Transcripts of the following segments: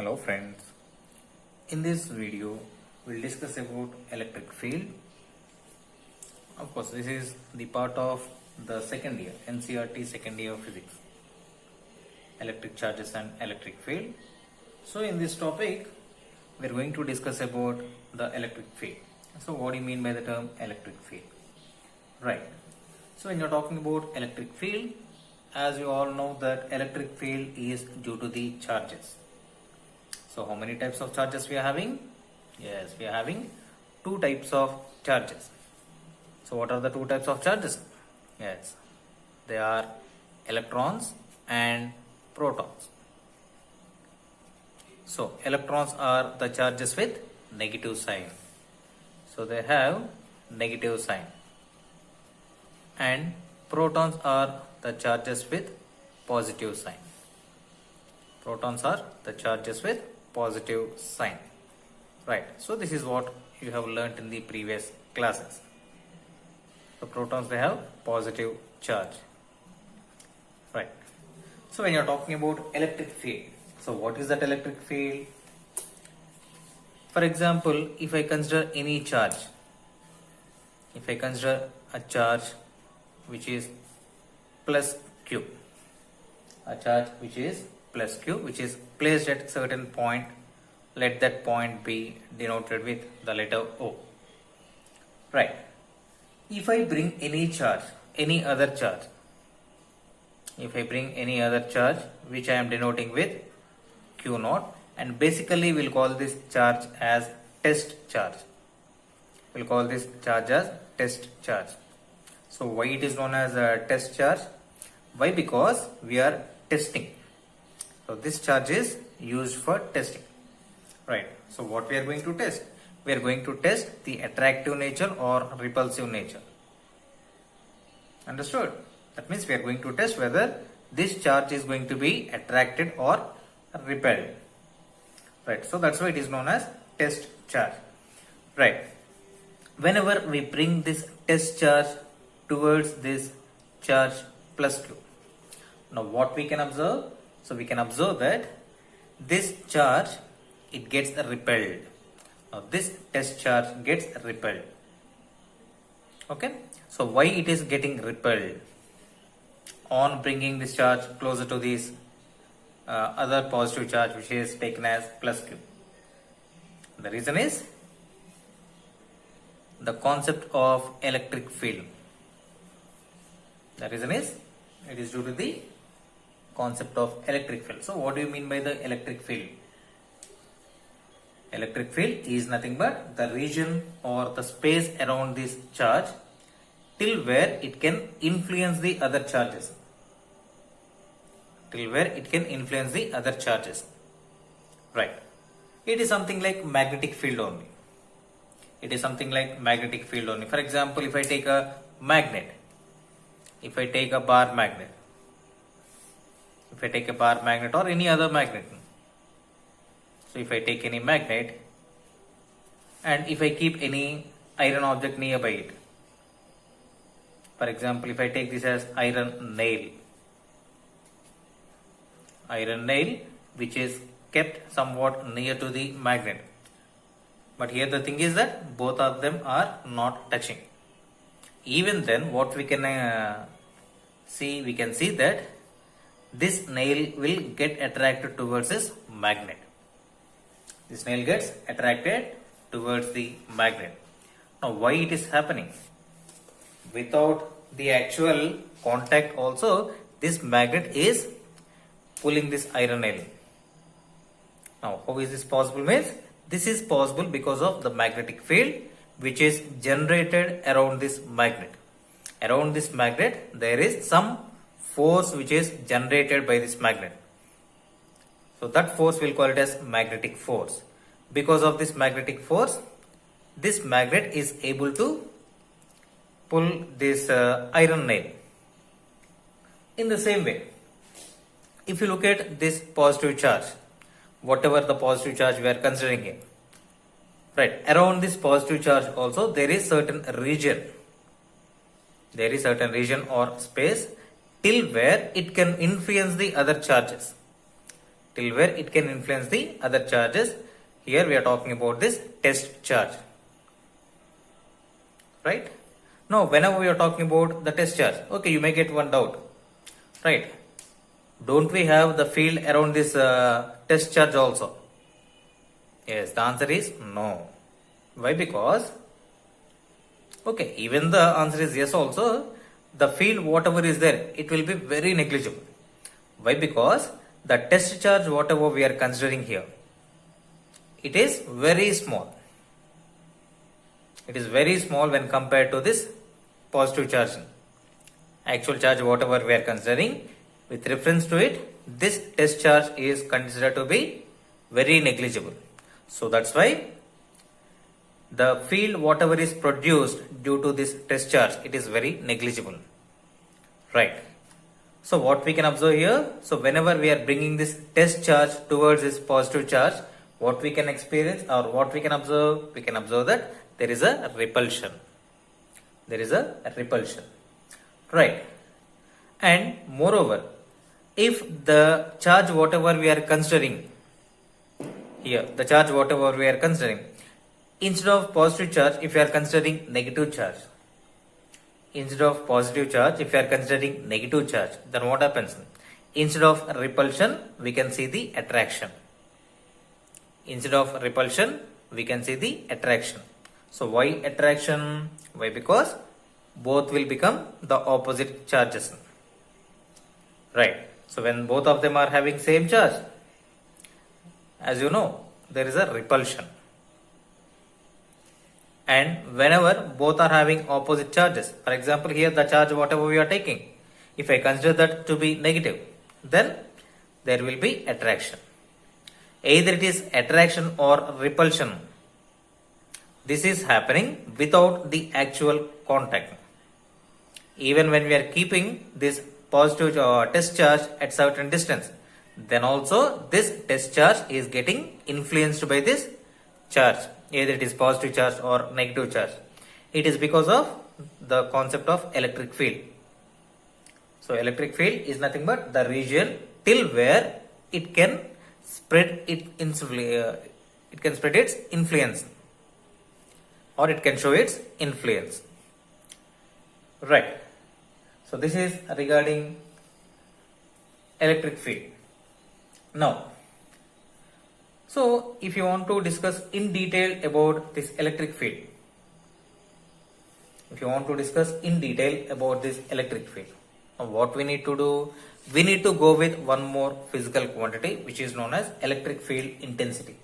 Hello friends, in this video we'll discuss about electric field. Of course, this is the part of the second year NCERT second year of physics, electric charges and electric field. So in this topic we're going to discuss about the electric field. So what do you mean by the term electric field? Right. So when you're talking about electric field, as you all know that electric field is due to the charges. So how many types of charges we are having? Yes, we are having two types of charges. So what are the two types of charges? Yes, they are electrons and protons. So electrons are the charges with negative sign. So they have negative sign. And protons are the charges with positive sign. Protons are the charges with positive sign. Right. So this is what you have learnt in the previous classes. The protons, they have positive charge. Right. So when you are talking about electric field, so what is that electric field? For example, if I consider any charge, if I consider a charge which is plus q, a charge which is plus q, which is placed at certain point, let that point be denoted with the letter O. Right. If I bring any charge, any other charge, if I bring any other charge which I am denoting with q naught, and basically we'll call this charge as test charge. We'll call this charge as test charge. So why it is known as a test charge? Why? Because we are testing. So this charge is used for testing. Right. So what we are going to test? We are going to test the attractive nature or repulsive nature. Understood? That means we are going to test whether this charge is going to be attracted or repelled. Right. So that's why it is known as test charge. Right. Whenever we bring this test charge towards this charge plus q. Now what we can observe? So we can observe that this charge, it gets repelled. Now this test charge gets repelled. Okay. So why it is getting repelled? On bringing this charge closer to this other positive charge which is taken as plus q. The reason is the concept of electric field. The reason is it is due to the concept of electric field. So what do you mean by the electric field? Electric field is nothing but the region or the space around this charge till where it can influence the other charges. Till where it can influence the other charges. Right. It is something like magnetic field only. It is something like magnetic field only. For example, if I take a magnet, if I take a bar magnet, if I take a bar magnet or any other magnet. So if I take any magnet and if I keep any iron object nearby it. For example, if I take this as iron nail which is kept somewhat near to the magnet. But here the thing is that both of them are not touching. Even then what we can see, we can see that this nail will get attracted towards this magnet. This nail gets attracted towards the magnet. Now why it is happening? Without the actual contact also, this magnet is pulling this iron nail. Now how is this possible? Means this is possible because of the magnetic field which is generated around this magnet. Around this magnet there is some force which is generated by this magnet. So that force we'll call it as magnetic force. Because of this magnetic force, this magnet is able to pull this iron nail. In the same way, if you look at this positive charge, whatever the positive charge we are considering here, right, around this positive charge also there is certain region. There is certain region or space till where it can influence the other charges. till where it can influence the other charges. Here we are talking about this test charge, right? Now whenever we are talking about the test charge, okay, you may get one doubt, right? Don't we have the field around this test charge also? Yes, the answer is no. Why? Because, okay, even the answer is yes also, the field whatever is there, it will be very negligible. Why? Because the test charge whatever we are considering here, it is very small. It is very small when compared to this positive charge. Actual charge whatever we are considering, with reference to it, this test charge is considered to be very negligible. So that's why the field whatever is produced due to this test charge, it is very negligible, right? So what we can observe here, so whenever we are bringing this test charge towards this positive charge, what we can experience or what we can observe that there is a repulsion. There is a repulsion, right? And moreover, if the charge whatever we are considering here, the charge whatever we are considering, instead of positive charge, if you are considering negative charge, instead of positive charge, if you are considering negative charge, then what happens? Instead of repulsion, we can see the attraction. Instead of repulsion, we can see the attraction. So why attraction? Why? Because both will become the opposite charges, right? So when both of them are having same charge, as you know, there is a repulsion. And whenever both are having opposite charges, for example, here the charge whatever we are taking, if I consider that to be negative, then there will be attraction. Either it is attraction or repulsion. This is happening without the actual contact. Even when we are keeping this positive test charge at certain distance, then also this test charge is getting influenced by this charge. Either it is positive charge or negative charge. It is because of the concept of electric field. So electric field is nothing but the region till where it can spread its influence, or it can show its influence, right? So this is regarding electric field. Now, so if you want to discuss in detail about this electric field, what we need to do, we need to go with one more physical quantity which is known as electric field intensity.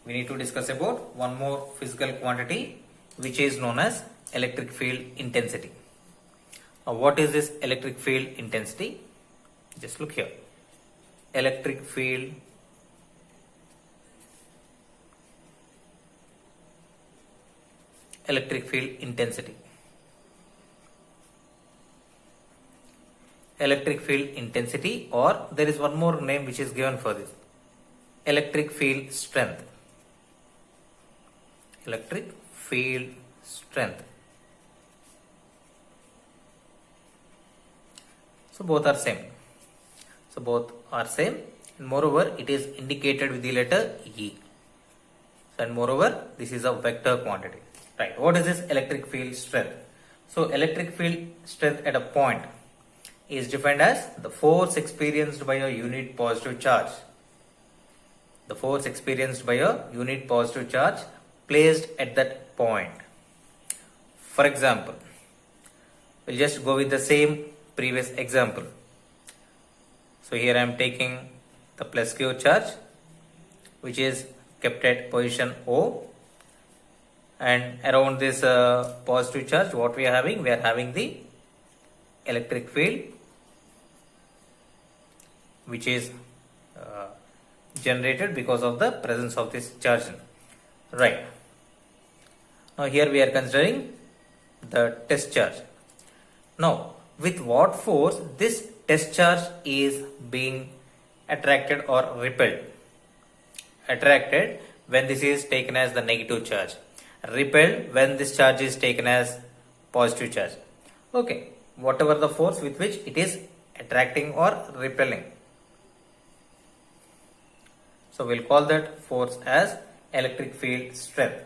We need to discuss about one more physical quantity which is known as electric field intensity. Now what is this electric field intensity? Just look here. Electric field intensity. Electric field intensity, or there is one more name which is given for this, electric field strength. Electric field strength. So both are same. And moreover, it is indicated with the letter E. And moreover, this is a vector quantity. Right. What is this electric field strength? So electric field strength at a point is defined as the force experienced by a unit positive charge. The force experienced by a unit positive charge placed at that point. For example, we'll just go with the same previous example. So here I am taking the plus Q charge which is kept at position O, and around this positive charge what we are having? We are having the electric field which is generated because of the presence of this charge. Right. Now here we are considering the test charge. Now with what force this test charge is being attracted or repelled? Attracted when this is taken as the negative charge. Repelled when this charge is taken as positive charge. Okay. Whatever the force with which it is attracting or repelling. So we'll call that force as electric field strength.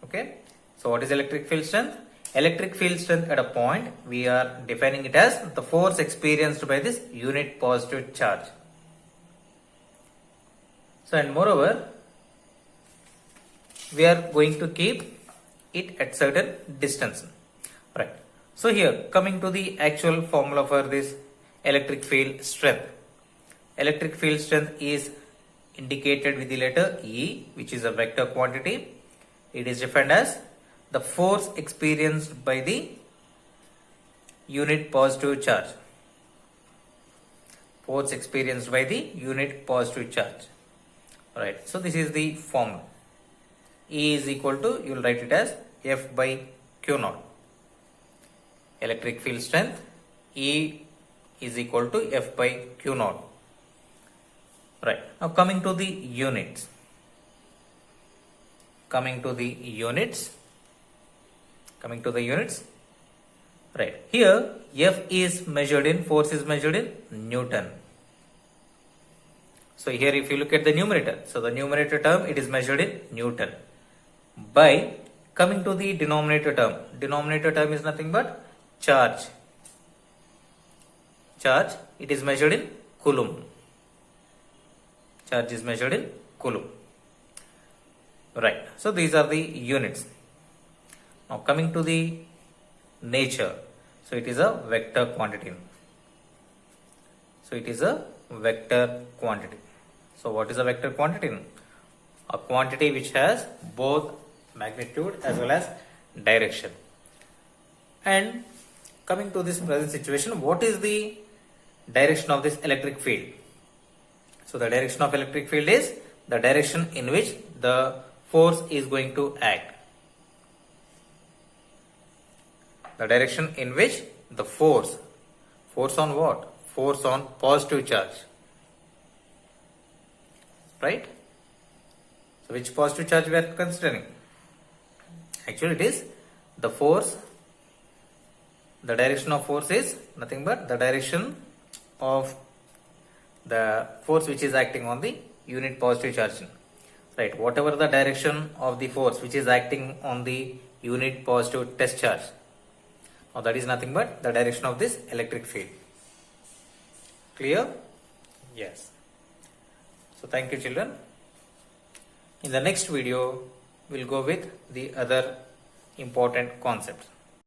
Okay. So what is electric field strength? Electric field strength at a point, we are defining it as the force experienced by this unit positive charge. So and moreover, we are going to keep it at certain distance. Right. So here coming to the actual formula for this electric field strength. Electric field strength is indicated with the letter E, which is a vector quantity. It is defined as the force experienced by the unit positive charge. Force experienced by the unit positive charge. Right. So this is the formula. E is equal to, you will write it as F by Q naught. Electric field strength E is equal to F by Q naught. Right. Now coming to the units. Coming to the units. Right. Here F is measured in, force is measured in Newton. So here if you look at the numerator, so the numerator term, it is measured in Newton. By coming to the denominator term is nothing but charge. It is measured in Coulomb. Charge is measured in Coulomb. Right. So these are the units. Now coming to the nature. So it is a vector quantity. So what is a vector quantity? A quantity which has both magnitude as well as direction. And coming to this present situation, what is the direction of this electric field? So the direction of electric field is the direction in which the force is going to act. The direction in which the force on what? Force on positive charge. Right? So which positive charge we are considering? Actually it is the force. The direction of force is nothing but the direction of the force which is acting on the unit positive charge. Right. Whatever the direction of the force which is acting on the unit positive test charge. Now that is nothing but the direction of this electric field. Clear? Yes. So thank you children. In the next video, we'll go with the other important concepts.